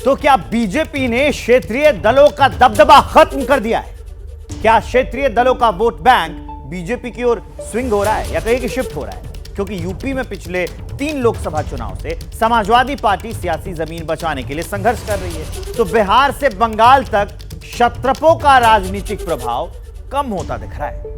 तो क्या बीजेपी ने क्षेत्रीय दलों का दबदबा खत्म कर दिया है? क्या क्षेत्रीय दलों का वोट बैंक बीजेपी की ओर स्विंग हो रहा है या कहीं कि शिफ्ट हो रहा है? क्योंकि यूपी में पिछले 3 लोकसभा चुनाव से समाजवादी पार्टी सियासी जमीन बचाने के लिए संघर्ष कर रही है, तो बिहार से बंगाल तक क्षत्रपों का राजनीतिक प्रभाव कम होता दिख रहा है।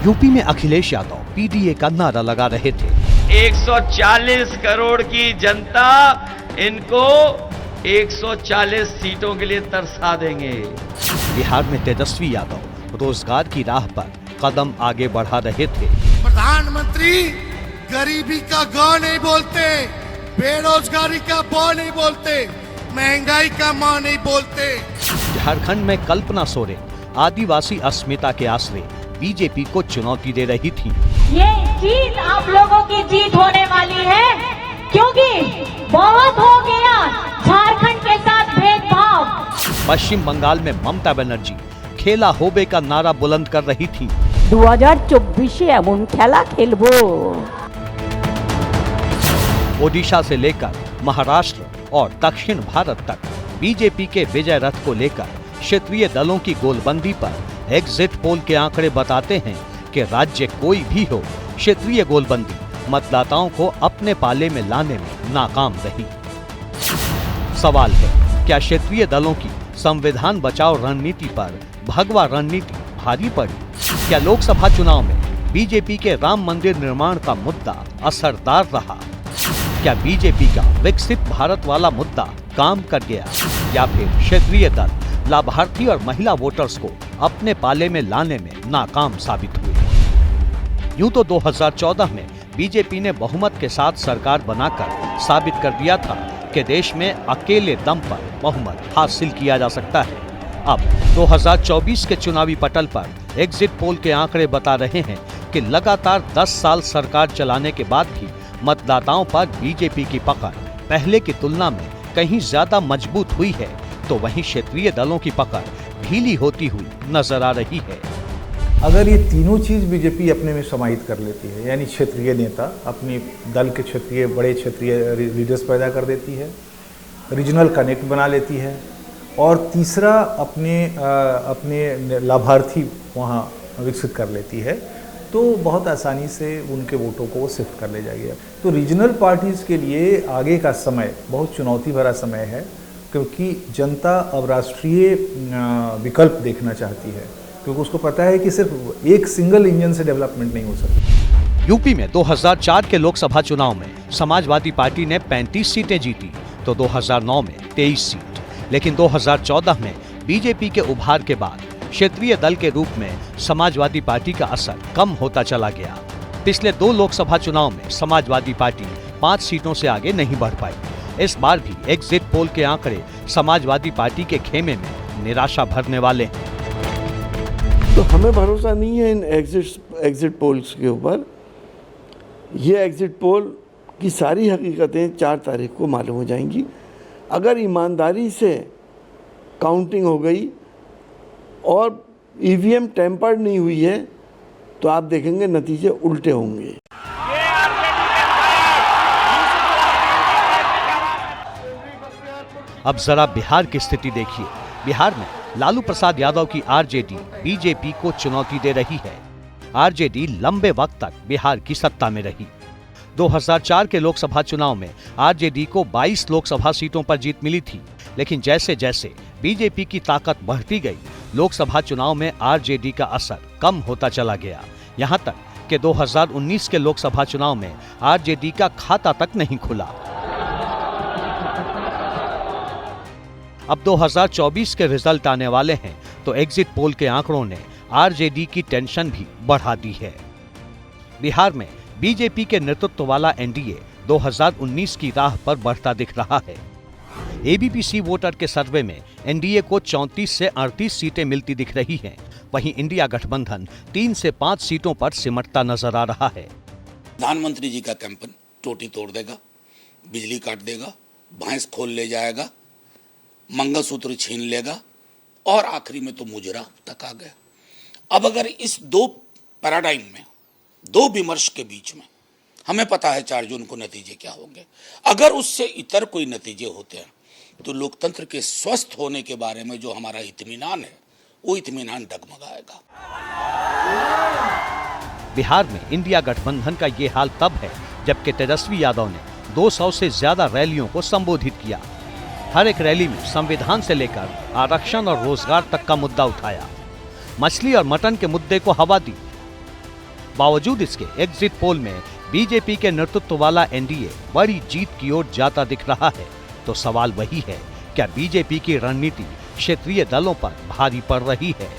यूपी में अखिलेश यादव पीडीए का नारा लगा रहे थे। 140 करोड़ की जनता इनको 140 सीटों के लिए तरसा देंगे। बिहार में तेजस्वी यादव रोजगार की राह पर कदम आगे बढ़ा रहे थे। प्रधानमंत्री गरीबी का ग नहीं बोलते, बेरोजगारी का ब नहीं बोलते, महंगाई का म नहीं बोलते। झारखंड में कल्पना सोरेन आदिवासी अस्मिता के आश्रय बीजेपी को चुनौती दे रही थी। ये जीत आप लोगों की जीत होने वाली है, क्योंकि बहुत हो गया झारखंड के साथ भेदभाव। पश्चिम बंगाल में ममता बनर्जी खेला होबे का नारा बुलंद कर रही थी। 2024 एमन खेला खेलबो। ओडिशा से लेकर महाराष्ट्र और दक्षिण भारत तक बीजेपी के विजय रथ को लेकर क्षेत्रीय दलों की गोलबंदी पर एग्जिट पोल के आंकड़े बताते हैं कि राज्य कोई भी हो, क्षेत्रीय गोलबंदी मतदाताओं को अपने पाले में लाने में नाकाम रही। सवाल है, क्या क्षेत्रीय दलों की संविधान बचाओ रणनीति पर भगवा रणनीति भारी पड़ी? क्या लोकसभा चुनाव में बीजेपी के राम मंदिर निर्माण का मुद्दा असरदार रहा? क्या बीजेपी का विकसित भारत वाला मुद्दा काम कर गया, या फिर क्षेत्रीय दल लाभार्थी और महिला वोटर्स को अपने पाले में लाने में नाकाम साबित हुए? यूं तो 2014 में बीजेपी ने बहुमत के साथ सरकार बनाकर साबित कर दिया था कि देश में अकेले दम पर बहुमत हासिल किया जा सकता है। अब 2024 के चुनावी पटल पर एग्जिट पोल के आंकड़े बता रहे हैं कि लगातार 10 साल सरकार चलाने के बाद भी मतदाताओं पर बीजेपी की पकड़ पहले की तुलना में कहीं ज्यादा मजबूत हुई है, तो वहीं क्षेत्रीय दलों की पकड़ ढीली होती हुई नजर आ रही है। अगर ये तीनों चीज बीजेपी अपने में समाहित कर लेती है, यानी क्षेत्रीय नेता अपने दल के क्षेत्रीय बड़े क्षेत्रीय लीडर्स पैदा कर देती है, रीजनल कनेक्ट बना लेती है, और तीसरा अपने लाभार्थी वहाँ विकसित कर लेती है, तो बहुत आसानी से उनके वोटों को वो शिफ्ट कर ले जाएगी। तो रीजनल पार्टीज के लिए आगे का समय बहुत चुनौती भरा समय है, क्योंकि जनता अब राष्ट्रीय विकल्प देखना चाहती है, क्योंकि उसको पता है कि सिर्फ एक सिंगल इंजन से डेवलपमेंट नहीं हो सकती। यूपी में 2004 के लोकसभा चुनाव में समाजवादी पार्टी ने 35 सीटें जीती, तो 2009 में 23 सीट। लेकिन 2014 में बीजेपी के उभार के बाद क्षेत्रीय दल के रूप में समाजवादी पार्टी का असर कम होता चला गया। पिछले 2 लोकसभा चुनाव में समाजवादी पार्टी 5 सीटों से आगे नहीं बढ़ पाई। इस बार भी एग्जिट पोल के आंकड़े समाजवादी पार्टी के खेमे में निराशा भरने वाले हैं। तो हमें भरोसा नहीं है इन एग्जिट पोल्स के ऊपर। ये एग्जिट पोल की सारी हकीकतें 4 तारीख को मालूम हो जाएंगी। अगर ईमानदारी से काउंटिंग हो गई और ईवीएम टेम्पर्ड नहीं हुई है, तो आप देखेंगे नतीजे उल्टे होंगे। अब जरा बिहार की स्थिति देखिए। बिहार में लालू प्रसाद यादव की आरजेडी बीजेपी को चुनौती दे रही है। आरजेडी लंबे वक्त तक बिहार की सत्ता में रही। 2004 के लोकसभा चुनाव में आरजेडी को 22 लोकसभा सीटों पर जीत मिली थी, लेकिन जैसे जैसे बीजेपी की ताकत बढ़ती गई, लोकसभा चुनाव में आरजेडी का असर कम होता चला गया। यहाँ तक कि 2019 के लोकसभा चुनाव में आरजेडी का खाता तक नहीं खुला। अब 2024 के रिजल्ट आने वाले हैं, तो एग्जिट पोल के आंकड़ों ने आरजेडी की टेंशन भी बढ़ा दी है। बिहार में बीजेपी के नेतृत्व वाला एनडीए 2019 की राह पर बढ़ता दिख रहा है। एबीपी सी वोटर के सर्वे में एनडीए को 34 से 38 सीटें मिलती दिख रही हैं। वहीं इंडिया गठबंधन 3 से 5 सीटों पर सिमटता नजर आ रहा है। प्रधानमंत्री जी का कैंपेन टोटी तोड़ देगा, बिजली काट देगा, भैंस खोल ले जाएगा, मंगलसूत्र छीन लेगा, और आखिरी में तो मुजरा तक आ गया। अब अगर इस दो पैराडाइम में, दो विमर्श के बीच में हमें पता है 4 जून को नतीजे क्या होंगे, अगर उससे इतर कोई नतीजे होते हैं तो लोकतंत्र के स्वस्थ होने के बारे में जो हमारा इत्मीनान है वो इत्मीनान डगमगाएगा। बिहार में इंडिया गठबंधन का ये हाल तब है जबकि तेजस्वी यादव ने 200 से ज्यादा रैलियों को संबोधित किया। हर एक रैली में संविधान से लेकर आरक्षण और रोजगार तक का मुद्दा उठाया, मछली और मटन के मुद्दे को हवा दी। बावजूद इसके एग्जिट पोल में बीजेपी के नेतृत्व वाला एनडीए बड़ी जीत की ओर जाता दिख रहा है। तो सवाल वही है, क्या बीजेपी की रणनीति क्षेत्रीय दलों पर भारी पड़ रही है?